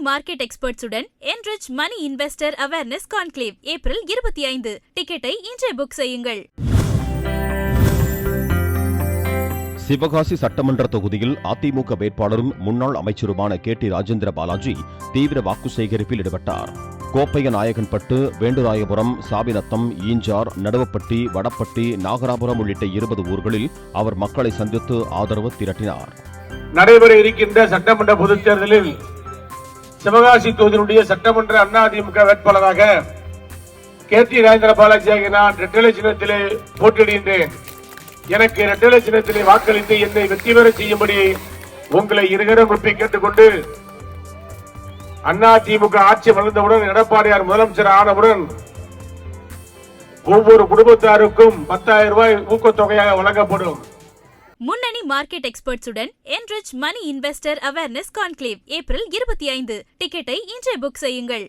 Market எக்ஸ்பர்ட்ஸுடன் enrich money investor awareness conclave April 25. டிக்கெட்டை இன்றே book செய்யுங்கள். சிவகாசி சட்டமன்ற தொகுதியில் அதிமுக வேட்பாளரும் முன்னாள் அமைச்சருமான KT ராஜேந்திர பாலாஜி தீவிர வாக்கு சேகரிப்பில் ஈடுபட்டார். கோப்பையநாயகன்பட்டு, வேண்டுராயபுரம், சாபிநத்தம், ஈஞ்சார், நடுவப்பட்டி, வடப்பட்டி, நாகராபுரம் உள்ளிட்ட 20 ஊர்களில் அவர் மக்களை சந்தித்து ஆதரவு திரட்டினார். நடைபெற இருக்கின்ற சட்டமன்ற பொதுத் தேர்தலில் சிவகாசி தொகுதியினுடைய சட்டமன்ற அதிமுக வேட்பாளராக KT ராஜேந்திர பாலாஜி ஆகிய நான் ரெட்டலை சின்னத்திலே போட்டியிடுகின்றேன். எனக்கு இரட்டலை சின்னத்திலே வாக்களித்து என்னை வெற்றி பெற செய்யும்படி உங்களை இருகரம் கூப்பி கேட்டுக்கொண்டு, அதிமுக ஆட்சி வளர்ந்தவுடன் எடப்பாடியார் முதலமைச்சர் ஆனவுடன் ஒவ்வொரு குடும்பத்தாருக்கும் 10,000 ரூபாய் ஊக்கத்தொகையாக வழங்கப்படும். முன்னணி market எக்ஸ்பர்ட்ஸுடன் enrich money investor awareness conclave April 25. டிக்கெட்டை இன்றே புக் செய்யுங்கள்.